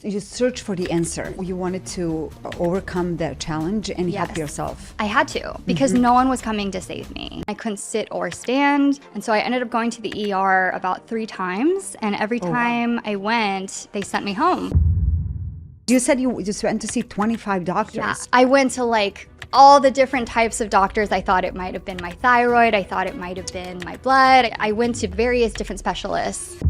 You search for the answer. You wanted to overcome the challenge and help yourself. I had to, because no one was coming to save me. I couldn't sit or stand. And so I ended up going to the ER about 3 times. And every time I went, they sent me home. You said you just went to see 25 doctors. Yeah, I went to like all the different types of doctors. I thought it might have been my thyroid. I thought it might have been my blood. I went to various different specialists.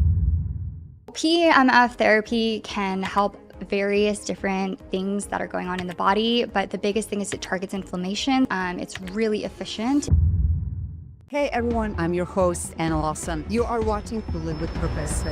PEMF therapy can help various different things that are going on in the body, but the biggest thing is it targets inflammation. It's really efficient. Hey everyone, I'm your host, Anna Lawson. You are watching To Live with Purpose.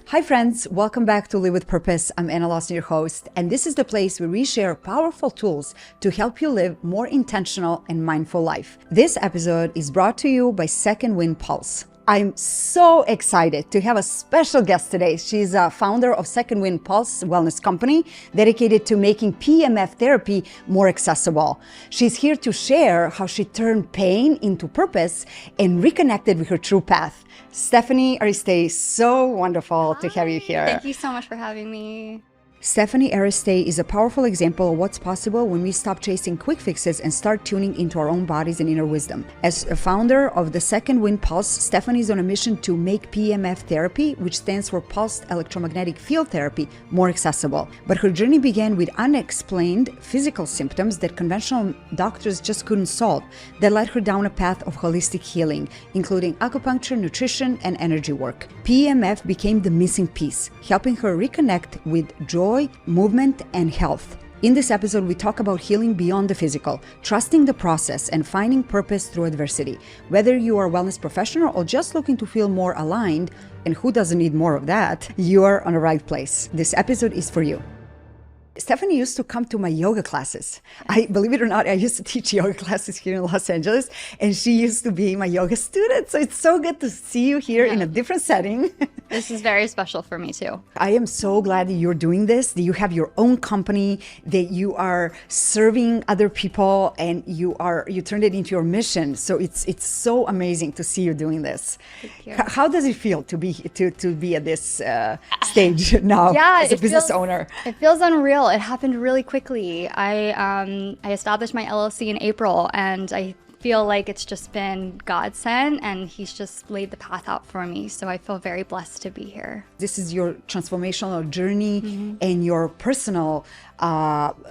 Hi friends, welcome back to Live with Purpose. I'm Anna Lawson, your host, and this is the place where we share powerful tools to help you live more intentional and mindful life. This episode is brought to you by Second Wind Pulse. I'm so excited to have a special guest today. She's a founder of Second Wind Pulse Wellness Company, dedicated to making PEMF therapy more accessible. She's here to share how she turned pain into purpose and reconnected with her true path. Stephanie Aristei, so wonderful to have you here. Thank you so much for having me. Stephanie Aristei is a powerful example of what's possible when we stop chasing quick fixes and start tuning into our own bodies and inner wisdom. As a founder of the Second Wind Pulse, Stephanie is on a mission to make PEMF therapy, which stands for Pulsed Electromagnetic Field Therapy, more accessible. But her journey began with unexplained physical symptoms that conventional doctors just couldn't solve, that led her down a path of holistic healing, including acupuncture, nutrition, and energy work. PEMF became the missing piece, helping her reconnect with joy, movement, and health. In this episode, we talk about healing beyond the physical, trusting the process, and finding purpose through adversity. Whether you are a wellness professional or just looking to feel more aligned, and who doesn't need more of that, you are on the right place. This episode is for you. Stephanie used to come to my yoga classes. Believe it or not, I used to teach yoga classes here in Los Angeles, and she used to be my yoga student. So it's so good to see you here in a different setting. This is very special for me too. I am so glad that you're doing this, that you have your own company, that you are serving other people, and you turned it into your mission. So it's so amazing to see you doing this. Thank you. How does it feel to be at this stage now as a business owner? It feels unreal. It happened really quickly. I established my LLC in April, and I feel like it's just been God sent, and He's just laid the path out for me. So I feel very blessed to be here. This is your transformational journey and your personal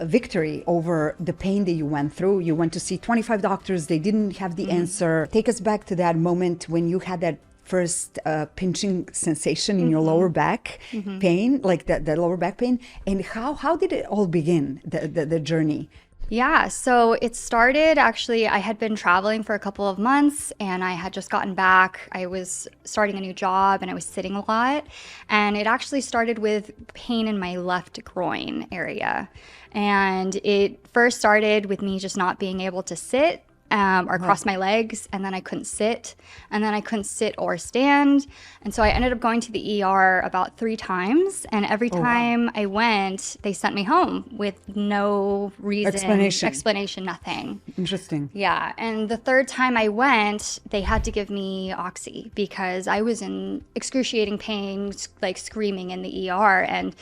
victory over the pain that you went through. You went to see 25 doctors. They didn't have the answer. Take us back to that moment when you had that first pinching sensation in your lower back pain, like that lower back pain, and how did it all begin, the journey? Yeah, so it started actually, I had been traveling for a couple of months, and I had just gotten back. I was starting a new job, and I was sitting a lot, and it actually started with pain in my left groin area. And it first started with me just not being able to sit or cross my legs, and then I couldn't sit, and then I couldn't sit or stand. And so I ended up going to the ER about 3 times, and every time I went, they sent me home with no reason, explanation, nothing. Interesting. Yeah, and the 3rd time I went, they had to give me oxy because I was in excruciating pain, like screaming in the ER, and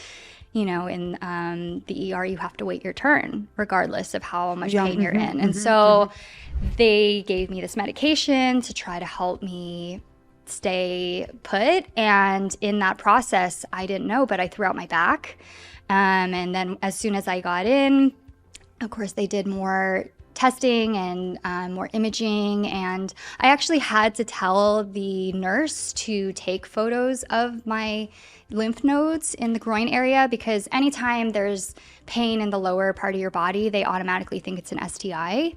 you know, in the ER, you have to wait your turn, regardless of how much pain you're in. And so they gave me this medication to try to help me stay put. And in that process, I didn't know, but I threw out my back. And then as soon as I got in, of course, they did more testing and more imaging, and I actually had to tell the nurse to take photos of my lymph nodes in the groin area, because anytime there's pain in the lower part of your body, they automatically think it's an STI.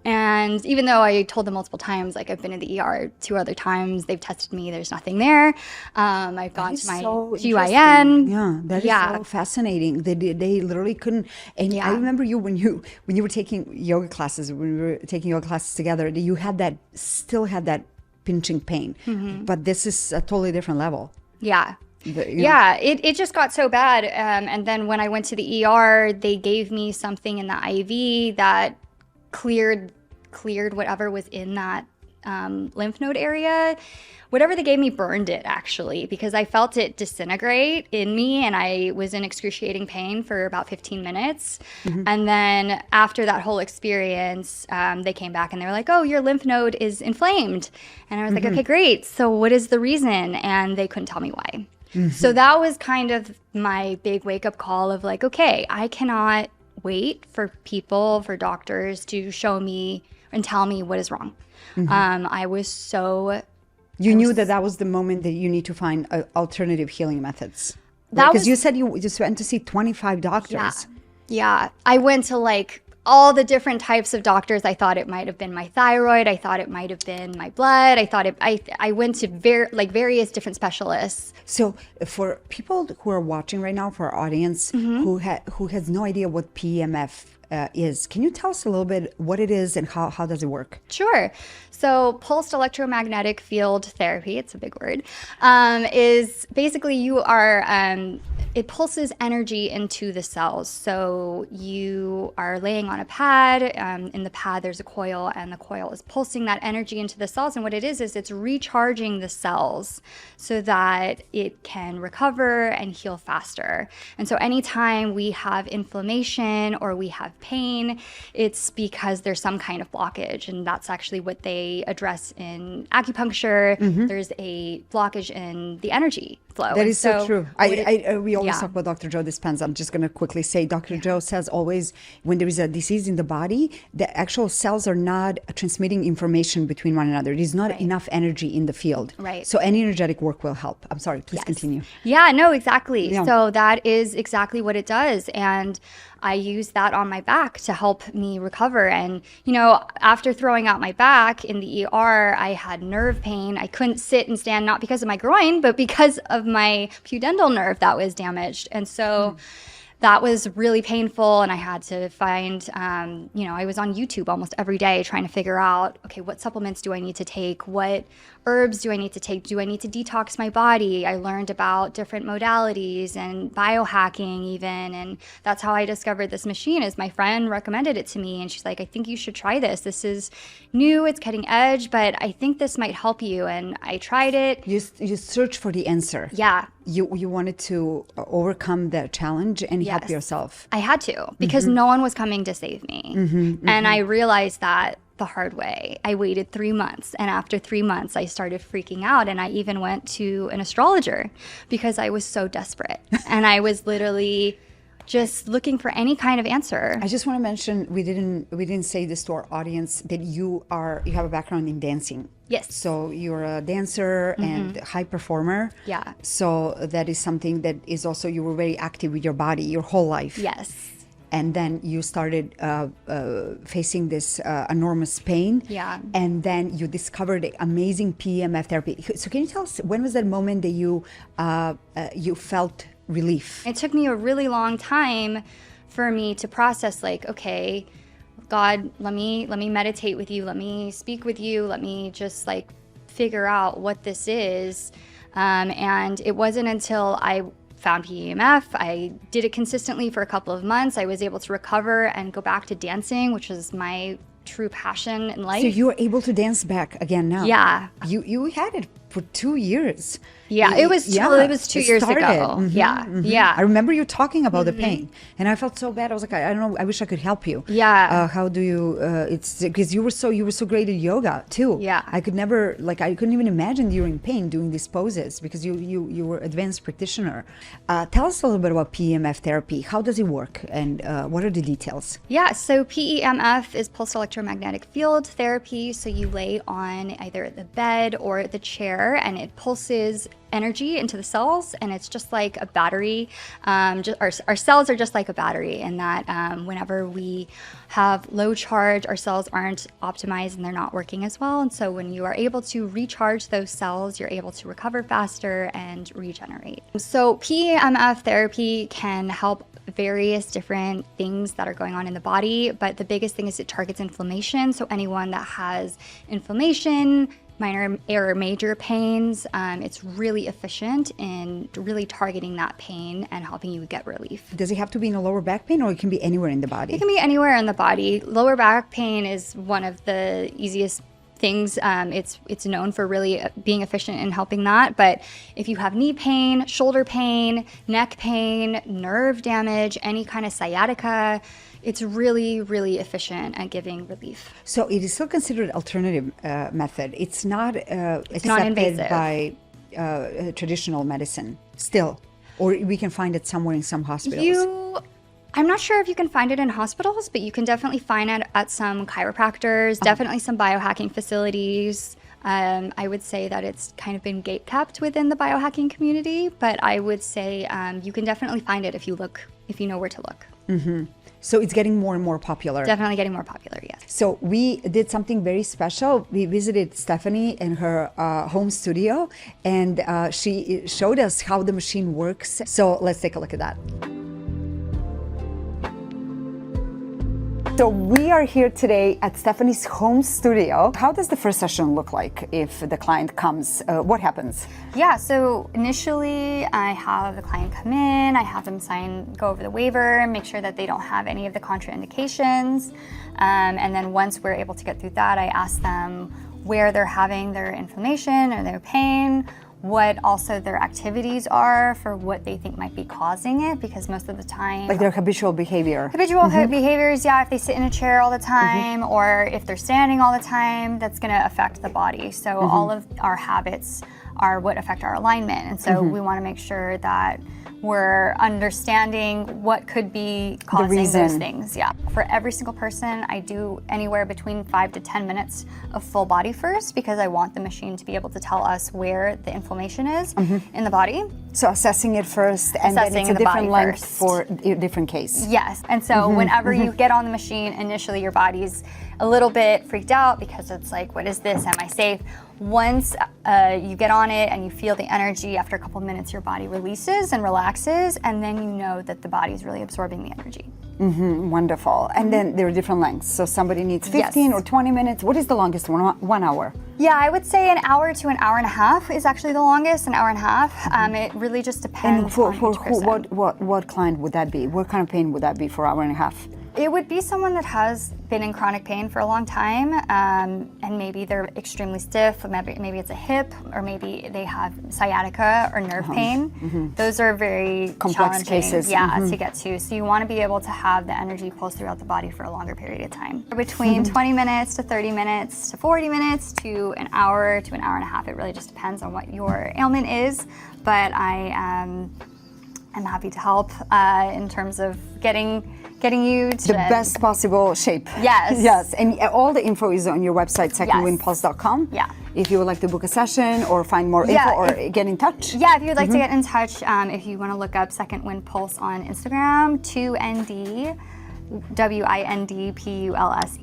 And even though I told them multiple times, like I've been in the ER 2 other times, they've tested me, there's nothing there. I've gone to my GYN. Yeah, that is so fascinating. They literally couldn't. And I remember you when you were taking yoga classes, when we were taking yoga classes together, you still had that pinching pain. But this is a totally different level. Yeah. Yeah, it just got so bad. And then when I went to the ER, they gave me something in the IV that cleared whatever was in that lymph node area. Whatever they gave me burned it, actually, because I felt it disintegrate in me, and I was in excruciating pain for about 15 minutes. And then after that whole experience, they came back and they were like, oh, your lymph node is inflamed. And I was like, okay, great. So what is the reason? And they couldn't tell me why. So that was kind of my big wake-up call of like, okay, I cannot wait for people, for doctors to show me and tell me what is wrong. I was so... You knew that was the moment that you need to find alternative healing methods. Because you said you just went to see 25 doctors. Yeah. I went to like all the different types of doctors. I thought it might have been my thyroid. I thought it might have been my blood. I went to various different specialists. So for people who are watching right now, for our audience who has no idea what PEMF is, can you tell us a little bit what it is and how does it work? Sure. So pulsed electromagnetic field therapy, it's a big word, is basically it pulses energy into the cells. So you are laying on a pad. In the pad, there's a coil, and the coil is pulsing that energy into the cells. And what it is it's recharging the cells so that it can recover and heal faster. And so anytime we have inflammation or we have pain, it's because there's some kind of blockage. And that's actually what they address in acupuncture. There's a blockage in the energy flow. That is so true. We always talk about Dr. Joe Dispenza. I'm just going to quickly say, Dr. Joe says always when there is a disease in the body, the actual cells are not transmitting information between one another. There's not enough energy in the field. Right. So any energetic work will help. I'm sorry, please continue. Yeah, no, exactly. Yeah. So that is exactly what it does. And I use that on my back to help me recover. And, after throwing out my back in the ER, I had nerve pain. I couldn't sit and stand, not because of my groin, but because of my pudendal nerve that was damaged. And so that was really painful. And I had to find, I was on YouTube almost every day trying to figure out, okay, what supplements do I need to take? What herbs do I need to take? Do I need to detox my body? I learned about different modalities and biohacking even. And that's how I discovered this machine. Is my friend recommended it to me. And she's like, I think you should try this. This is new, it's cutting edge, but I think this might help you. And I tried it. You search for the answer. Yeah. You wanted to overcome the challenge and help yourself. I had to, because no one was coming to save me. And I realized that the hard way. I waited 3 months, and after 3 months I started freaking out, and I even went to an astrologer because I was so desperate. And I was literally just looking for any kind of answer. I just want to mention, we didn't say this to our audience, that you have a background in dancing. Yes. So you're a dancer and high performer. Yeah. So that is something that is also, you were very active with your body your whole life. Yes. And then you started facing this enormous pain. Yeah. And then you discovered amazing PEMF therapy. So can you tell us, when was that moment that you felt relief? It took me a really long time for me to process, like, okay, God, let me meditate with you. Let me speak with you. Let me just figure out what this is. And it wasn't until I found PEMF, I did it consistently for a couple of months. I was able to recover and go back to dancing, which was my true passion in life. So you were able to dance back again now? Yeah. You had it for 2 years. Yeah, it was 2 years ago. Yeah. I remember you talking about the pain, and I felt so bad. I was like, I don't know, I wish I could help you. Yeah. How do you? It's because you were so great at yoga too. Yeah. I could never, I couldn't even imagine you were in pain doing these poses because you were advanced practitioner. Tell us a little bit about PEMF therapy. How does it work, and what are the details? Yeah. So PEMF is pulsed electromagnetic field therapy. So you lay on either the bed or the chair, and it pulses energy into the cells, and it's just like a battery. Our cells are just like a battery in that whenever we have low charge, our cells aren't optimized and they're not working as well. And so when you are able to recharge those cells, you're able to recover faster and regenerate. So PEMF therapy can help various different things that are going on in the body, but the biggest thing is it targets inflammation. So anyone that has inflammation, minor or major pains. It's really efficient in really targeting that pain and helping you get relief. Does it have to be in a lower back pain, or it can be anywhere in the body? It can be anywhere in the body. Lower back pain is one of the easiest things. It's known for really being efficient in helping that. But if you have knee pain, shoulder pain, neck pain, nerve damage, any kind of sciatica, it's really, really efficient at giving relief. So it is still considered alternative method. It's not accepted non-invasive by traditional medicine still, or we can find it somewhere in some hospitals. I'm not sure if you can find it in hospitals, but you can definitely find it at some chiropractors, definitely some biohacking facilities. I would say that it's kind of been gatekept within the biohacking community, but I would say you can definitely find it if you know where to look. Mm-hmm. So it's getting more and more popular. Definitely getting more popular, yes. So we did something very special. We visited Stephanie in her home studio, and she showed us how the machine works. So let's take a look at that. So we are here today at Stephanie's home studio. How does the first session look like if the client comes? What happens? Yeah, so initially I have the client come in, I have them go over the waiver, make sure that they don't have any of the contraindications. And then once we're able to get through that, I ask them where they're having their inflammation or their pain, what also their activities are for what they think might be causing it, because most of the time... Like their habitual behavior. Habitual behaviors, yeah, if they sit in a chair all the time or if they're standing all the time, that's going to affect the body. So all of our habits are what affect our alignment. And so we want to make sure that we're understanding what could be causing those things. Yeah. For every single person, I do anywhere between 5 to 10 minutes of full body first, because I want the machine to be able to tell us where the inflammation is in the body. So assessing it first, and then it's a different length for a different case. Yes. And so whenever you get on the machine, initially your body's a little bit freaked out because it's like, what is this? Am I safe? Once you get on it and you feel the energy, after a couple of minutes, your body releases and relaxes, and then you know that the body's really absorbing the energy. Wonderful. And then there are different lengths. So somebody needs 15 or 20 minutes. What is the longest one? 1 hour? Yeah, I would say an hour to an hour and a half is actually the longest, an hour and a half. It really just depends on each person. What client would that be? What kind of pain would that be for an hour and a half? It would be someone that has been in chronic pain for a long time, and maybe they're extremely stiff, maybe it's a hip, or maybe they have sciatica or nerve pain. Those are very complex cases to get to. So you want to be able to have the energy pulse throughout the body for a longer period of time. Between 20 minutes to 30 minutes to 40 minutes to an hour and a half. It really just depends on what your ailment is, but I'm happy to help in terms of getting you to the best possible shape. Yes. Yes. And all the info is on your website, secondwindpulse.com. Yeah. If you would like to book a session or find more info or get in touch. Yeah, if you would like to get in touch, if you want to look up Second Wind Pulse on Instagram, 2ND. WINDPULSE,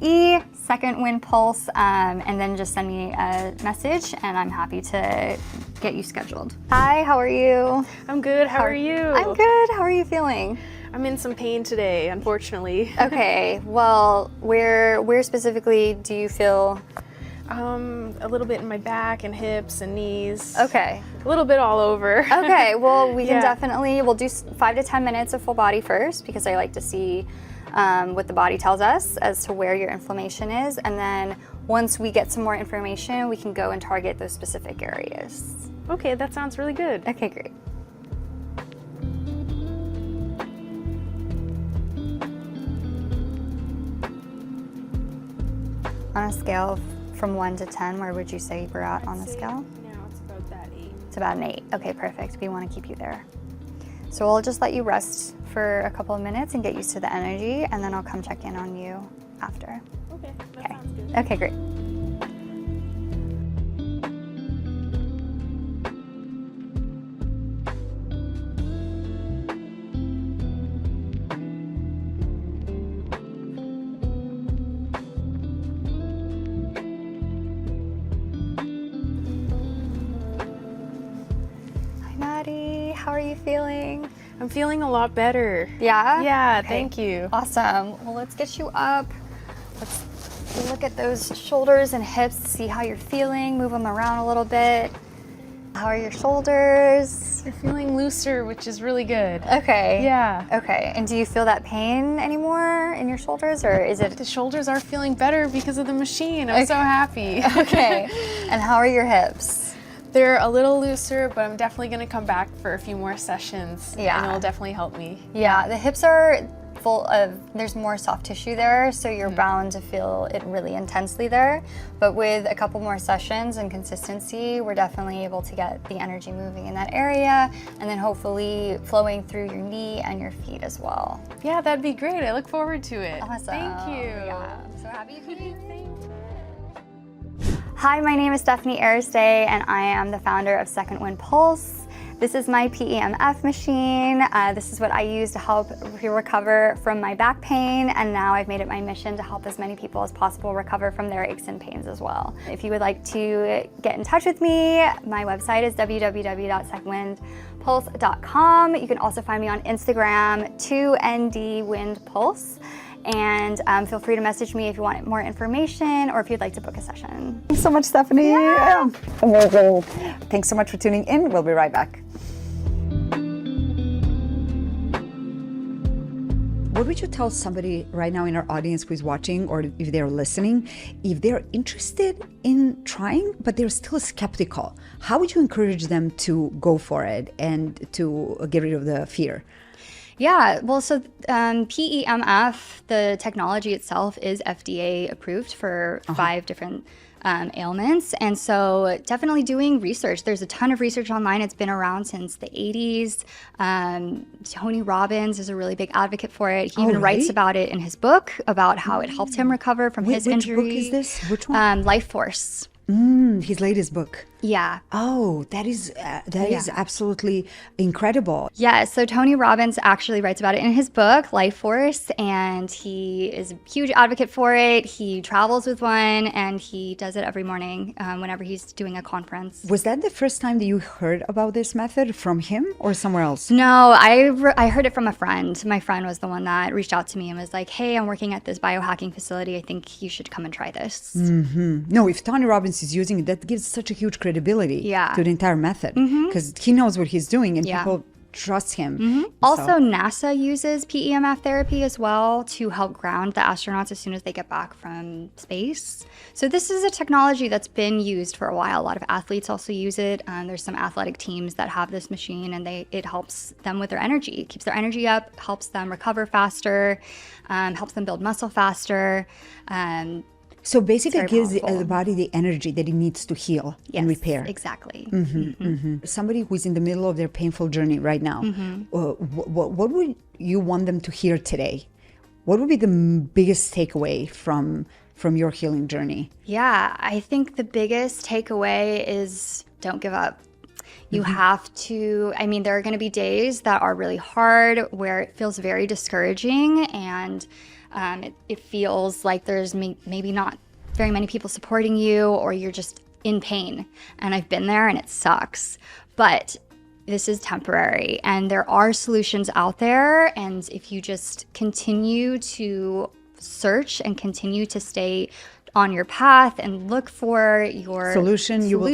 Second Wind Pulse, and then just send me a message and I'm happy to get you scheduled. Hi, how are you? I'm good, how are you? I'm good, how are you feeling? I'm in some pain today, unfortunately. Okay, well, where specifically do you feel? A little bit in my back and hips and knees. Okay. A little bit all over. Okay, well, we can we'll do 5 to 10 minutes of full body first, because I like to see what the body tells us as to where your inflammation is, and then once we get some more information, we can go and target those specific areas. Okay, that sounds really good. Okay, great. On a scale from 1 to 10, where would you say we're at on the scale? Now it's about that 8. It's about an 8. Okay, perfect. We want to keep you there. So we'll just let you rest for a couple of minutes and get used to the energy, and then I'll come check in on you after. Okay, that sounds good. Okay, great. Hi, Maddie. How are you feeling? I'm feeling a lot better. Yeah? Yeah, Okay. thank you. Awesome. Well, let's get you up. Let's look at those shoulders and hips, see how you're feeling, move them around a little bit. How are your shoulders? They're feeling looser, which is really good. Okay. Yeah. Okay, and do you feel that pain anymore in your shoulders, or is it? The shoulders are feeling better because of the machine. I'm so happy. Okay, and how are your hips? They're a little looser, but I'm definitely gonna come back for a few more sessions. Yeah. And it'll definitely help me. Yeah, the hips are full of, there's more soft tissue there, so you're bound to feel it really intensely there. But with a couple more sessions and consistency, we're definitely able to get the energy moving in that area, and then hopefully flowing through your knee and your feet as well. Yeah, that'd be great. I look forward to it. Awesome. Thank you. Yeah, I'm so happy for you. Hi, my name is Stephanie Aristei, and I am the founder of Second Wind Pulse. This is my PEMF machine. This is what I use to help recover from my back pain, and now I've made it my mission to help as many people as possible recover from their aches and pains as well. If you would like to get in touch with me, my website is www.secondwindpulse.com. You can also find me on Instagram, 2ndwindpulse. And feel free to message me if you want more information or if you'd like to book a session. Thanks so much, Stephanie. Yeah. Amazing. Thanks so much for tuning in. We'll be right back. What would you tell somebody right now in our audience who is watching, or if they're listening, if they're interested in trying, but they're still skeptical? How would you encourage them to go for it and to get rid of the fear? Yeah, well, so PEMF, the technology itself is FDA approved for 5 different ailments. And so definitely doing research. There's a ton of research online. It's been around since the 80s. Tony Robbins is a really big advocate for it. He even writes about it in his book, about how it helped him recover from his injury. Which book is this? Which one? Life Force. His latest book. Yeah. Oh, that is absolutely incredible. Yeah, so Tony Robbins actually writes about it in his book, Life Force, and he is a huge advocate for it. He travels with one, and he does it every morning whenever he's doing a conference. Was that the first time that you heard about this method from him or somewhere else? No, I heard it from a friend. My friend was the one that reached out to me and was like, hey, I'm working at this biohacking facility. I think you should come and try this. No, if Tony Robbins is using it, that gives such a huge credibility to the entire method, because he knows what he's doing and people trust him. Also, NASA uses PEMF therapy as well to help ground the astronauts as soon as they get back from space. So this is a technology that's been used for a while. A lot of athletes also use it. There's some athletic teams that have this machine, and it helps them with their energy. It keeps their energy up, helps them recover faster, helps them build muscle faster. So basically it gives the body the energy that it needs to heal and repair. Exactly. Somebody who's in the middle of their painful journey right now, what would you want them to hear today? What would be the biggest takeaway from your healing journey? Yeah, I think the biggest takeaway is don't give up. You have to, I mean, there are going to be days that are really hard where it feels very discouraging, and it feels like there's maybe not very many people supporting you, or you're just in pain. And I've been there, and it sucks. But this is temporary, and there are solutions out there. And if you just continue to search and continue to stay on your path and look for your solutions, you'll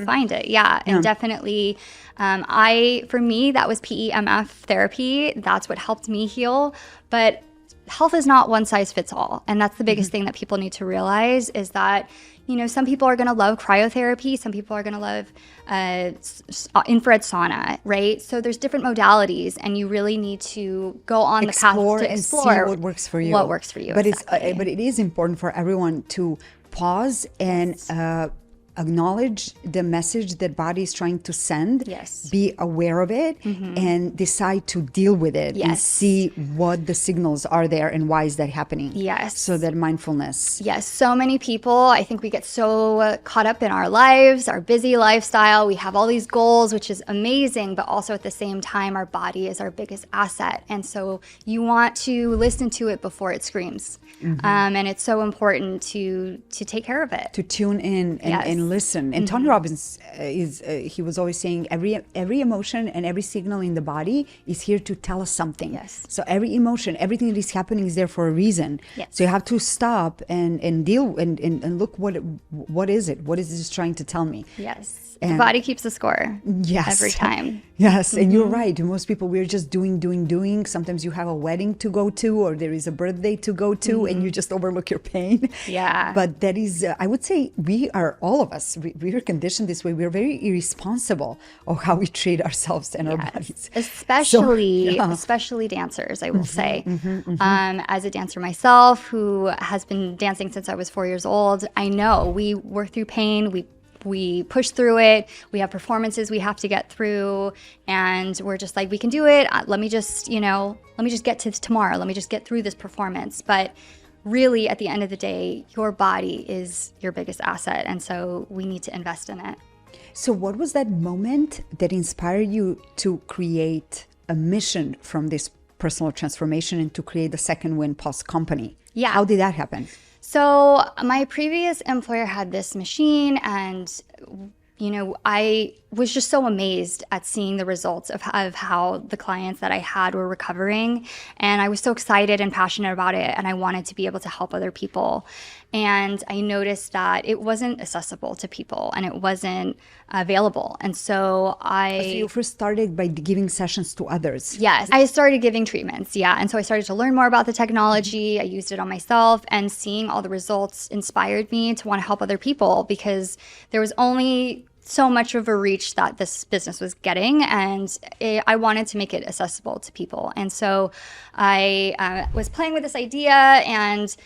find it. Yeah. And definitely, for me, that was PEMF therapy. That's what helped me heal. But health is not one size fits all. And that's the biggest thing that people need to realize, is that, you know, some people are going to love cryotherapy. Some people are going to love infrared sauna, right? So there's different modalities, and you really need to go on the path to explore and see what works for you. What works for you, but exactly. But it is important for everyone to pause and acknowledge the message that body is trying to send, be aware of it, and decide to deal with it and see what the signals are there and why is that happening. So that mindfulness. So many people, I think we get so caught up in our lives, our busy lifestyle. We have all these goals, which is amazing, but also at the same time, our body is our biggest asset. And so you want to listen to it before it screams. And it's so important to take care of it. To tune in and and listen. And Tony Robbins he was always saying every emotion and every signal in the body is here to tell us something. Yes. So every emotion, everything that is happening is there for a reason. Yes. So you have to stop and deal and look what is it? What is this trying to tell me? Yes. And the body keeps the score. Yes. Every time. Yes. And you're right. Most people, we're just doing. Sometimes you have a wedding to go to, or there is a birthday to go to, and you just overlook your pain. Yeah. But that is, I would say all of us, we are conditioned this way. We're very irresponsible of how we treat ourselves and our bodies. Especially dancers, I will say. As a dancer myself, who has been dancing since I was 4 years old, I know we work through pain. We push through it. We have performances we have to get through, and we're just like, we can do it. Let me just get to tomorrow. Let me just get through this performance. But really, at the end of the day, your body is your biggest asset, and so we need to invest in it. So what was that moment that inspired you to create a mission from this personal transformation and to create the Second Wind Pulse company? Yeah. How did that happen? So my previous employer had this machine, and I was just so amazed at seeing the results of how the clients that I had were recovering. And I was so excited and passionate about it, and I wanted to be able to help other people. And I noticed that it wasn't accessible to people, and it wasn't available. And so So you first started by giving sessions to others. Yes, I started giving treatments, and so I started to learn more about the technology. I used it on myself, and seeing all the results inspired me to want to help other people, because there was only so much of a reach that this business was getting, and I wanted to make it accessible to people. And so I was playing with this idea, and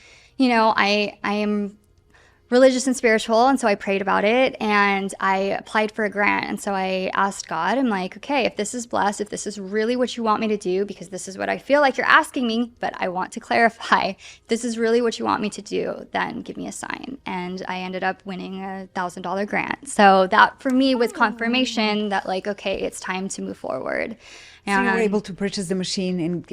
I am religious and spiritual, and so I prayed about it, and I applied for a grant. And so I asked God, I'm like, okay, if this is blessed, if this is really what you want me to do, because this is what I feel like you're asking me, but I want to clarify, if this is really what you want me to do, then give me a sign. And I ended up winning a $1,000 grant. So that for me was confirmation that, like, okay, it's time to move forward. So you were able to purchase the machine and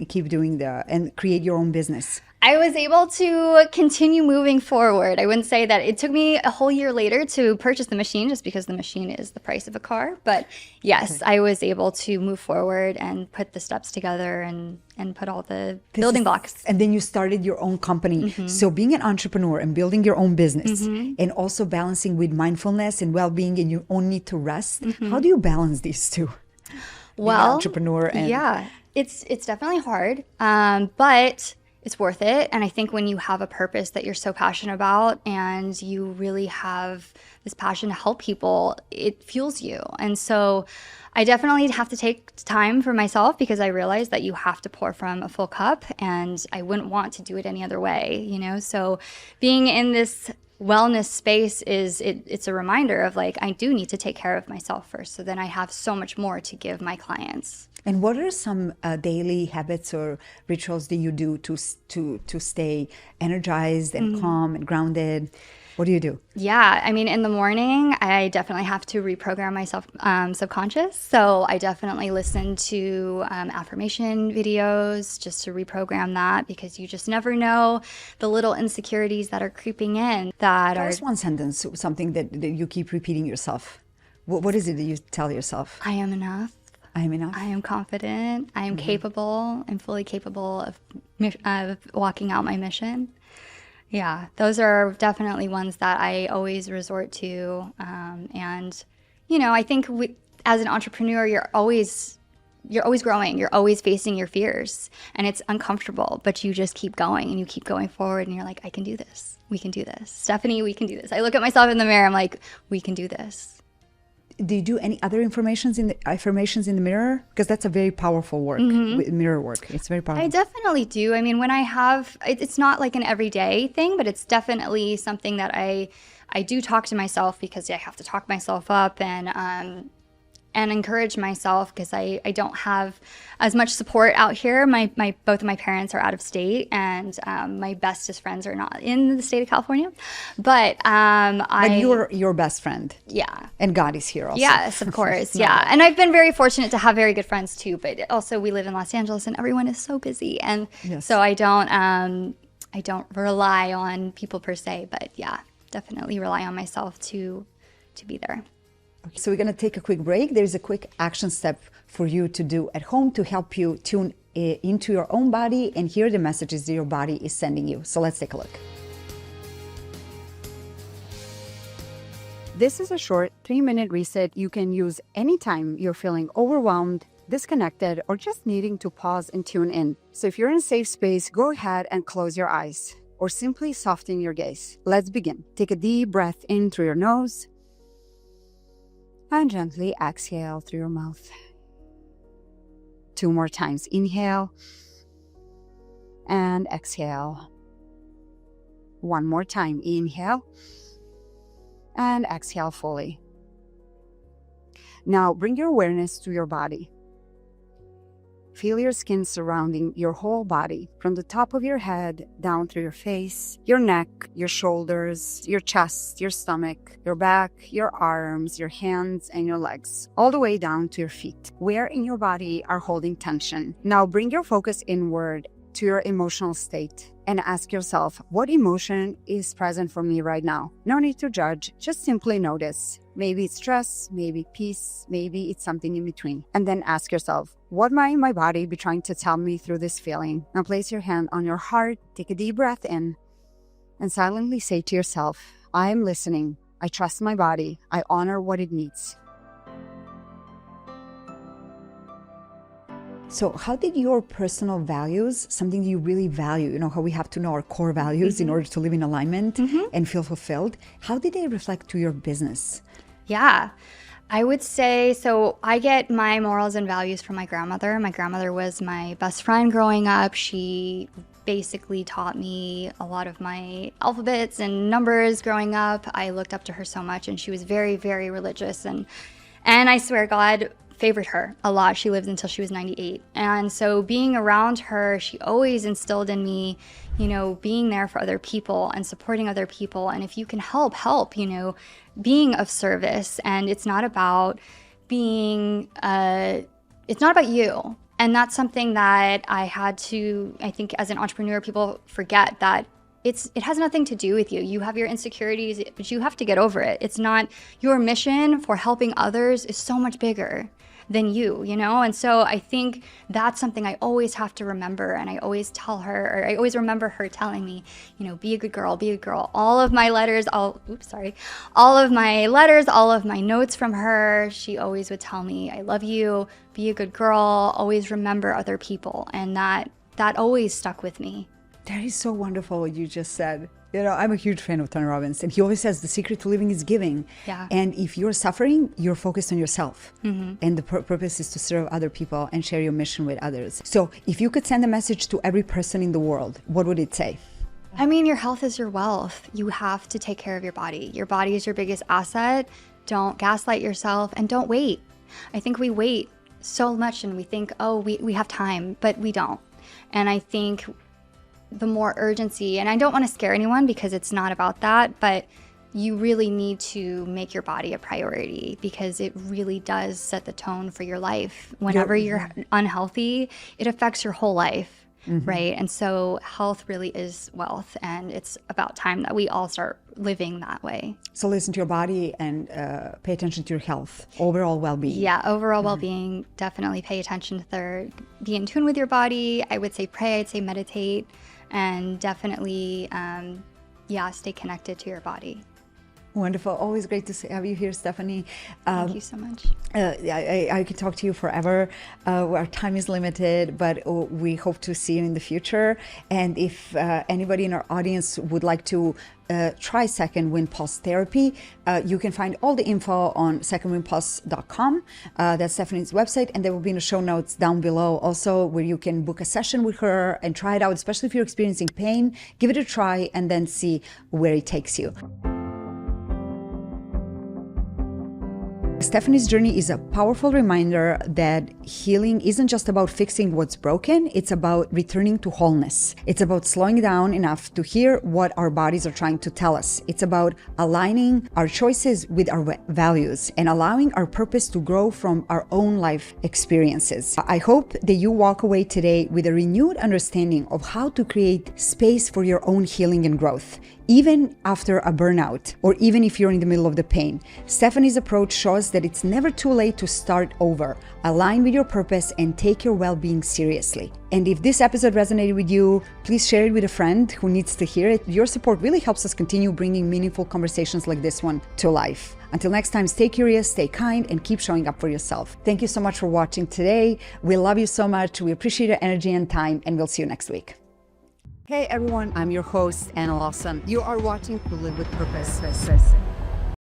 keep doing and create your own business. I was able to continue moving forward. I wouldn't say that it took me a whole year later to purchase the machine, just because the machine is the price of a car. But yes, I was able to move forward and put the steps together and put all the building blocks. And then you started your own company. So being an entrepreneur and building your own business and also balancing with mindfulness and well-being and your own need to rest, how do you balance these two? Well, entrepreneur and it's definitely hard, but it's worth it. And I think when you have a purpose that you're so passionate about, and you really have this passion to help people, it fuels you. And so I definitely have to take time for myself, because I realize that you have to pour from a full cup, and I wouldn't want to do it any other way, So being in this wellness space it's a reminder of, like, I do need to take care of myself first, so then I have so much more to give my clients. And what are some daily habits or rituals that you do to stay energized and calm and grounded? What do you do? Yeah, I mean, in the morning, I definitely have to reprogram myself subconscious. So I definitely listen to affirmation videos just to reprogram that, because you just never know the little insecurities that are creeping in. That are one sentence, something that you keep repeating yourself. What is it that you tell yourself? I am enough. I am enough. I am confident. I am capable. I'm fully capable of walking out my mission. Yeah, those are definitely ones that I always resort to. And, I think as an entrepreneur, you're always growing. You're always facing your fears, and it's uncomfortable, but you just keep going, and you keep going forward, and you're like, I can do this. We can do this. Stephanie, we can do this. I look at myself in the mirror. I'm like, we can do this. Do you do any other affirmations in the mirror? Because that's a very powerful work, mirror work. It's very powerful. I definitely do. I mean, when I have, it's not like an everyday thing, but it's definitely something that I do talk to myself, because I have to talk myself up and encourage myself, because I don't have as much support out here. Both of my parents are out of state, and my bestest friends are not in the state of California. But you're your best friend. Yeah. And God is here also. Yes, of course. Yeah. And I've been very fortunate to have very good friends too, but also we live in Los Angeles, and everyone is so busy. And so I don't rely on people per se, but yeah, definitely rely on myself to be there. Okay, so we're going to take a quick break. There's a quick action step for you to do at home to help you tune into your own body and hear the messages that your body is sending you. So let's take a look. This is a short 3-minute reset you can use anytime you're feeling overwhelmed, disconnected, or just needing to pause and tune in. So if you're in a safe space, go ahead and close your eyes or simply soften your gaze. Let's begin. Take a deep breath in through your nose and gently exhale through your mouth. 2 more times. Inhale and exhale. 1 more time. Inhale and exhale fully. Now bring your awareness to your body. Feel your skin surrounding your whole body, from the top of your head down through your face, your neck, your shoulders, your chest, your stomach, your back, your arms, your hands, and your legs, all the way down to your feet. Where in your body are holding tension? Now bring your focus inward to your emotional state and ask yourself, what emotion is present for me right now? No need to judge, just simply notice. Maybe it's stress, maybe peace, maybe it's something in between. And then ask yourself, what might my body be trying to tell me through this feeling? Now place your hand on your heart, take a deep breath in, and silently say to yourself, I am listening. I trust my body. I honor what it needs. So how did your personal values, something you really value, you know, how we have to know our core values in order to live in alignment and feel fulfilled, how did they reflect to your business? Yeah, I would say, so I get my morals and values from my grandmother. My grandmother was my best friend growing up. She basically taught me a lot of my alphabets and numbers growing up. I looked up to her so much, and she was very, very religious. And I swear God favored her a lot. She lived until she was 98. And so being around her, she always instilled in me, you know, being there for other people and supporting other people. And if you can help, you know, being of service. And it's not about being, it's not about you. And that's something that I think as an entrepreneur, people forget that it has nothing to do with you. You have your insecurities, but you have to get over it. It's not, your mission for helping others is so much bigger than you know? And so I think that's something I always have to remember. And I always tell her, or I always remember her telling me, you know, be a good girl, be a good girl. All of my letters, all of my notes from her, she always would tell me, I love you, be a good girl, always remember other people. And that always stuck with me. That is so wonderful what you just said. You know, I'm a huge fan of Tony Robbins, and he always says the secret to living is giving. Yeah. And if you're suffering, you're focused on yourself. And the purpose is to serve other people and share your mission with others. So if you could send a message to every person in the world, what would it say? I mean, your health is your wealth. You have to take care of your body. Your body is your biggest asset. Don't gaslight yourself, and don't wait. I think we wait so much, and we think, oh, we have time, but we don't. And I think the more urgency, and I don't want to scare anyone because it's not about that, but you really need to make your body a priority, because it really does set the tone for your life. Whenever you're unhealthy, it affects your whole life, right? And so health really is wealth, and it's about time that we all start living that way. So listen to your body and pay attention to your health, overall well-being. Yeah, overall well-being, definitely pay attention to be in tune with your body. I would say pray, I'd say meditate, and definitely, stay connected to your body. Wonderful. Always great to have you here, Stephanie. Thank you so much. I could talk to you forever. Our time is limited, but we hope to see you in the future. And if anybody in our audience would like to try Second Wind Pulse Therapy, you can find all the info on secondwindpulse.com. That's Stephanie's website, and there will be in the show notes down below also, where you can book a session with her and try it out, especially if you're experiencing pain. Give it a try and then see where it takes you. Stephanie's journey is a powerful reminder that healing isn't just about fixing what's broken, it's about returning to wholeness. It's about slowing down enough to hear what our bodies are trying to tell us. It's about aligning our choices with our values and allowing our purpose to grow from our own life experiences. I hope that you walk away today with a renewed understanding of how to create space for your own healing and growth. even after a burnout, or even if you're in the middle of the pain. Stephanie's approach shows that it's never too late to start over, align with your purpose, and take your well-being seriously. And if this episode resonated with you, please share it with a friend who needs to hear it. Your support really helps us continue bringing meaningful conversations like this one to life. Until next time, stay curious, stay kind, and keep showing up for yourself. Thank you so much for watching today. We love you so much. We appreciate your energy and time, and we'll see you next week. Hey everyone, I'm your host, Anna Lawson. You are watching To Live with Purpose.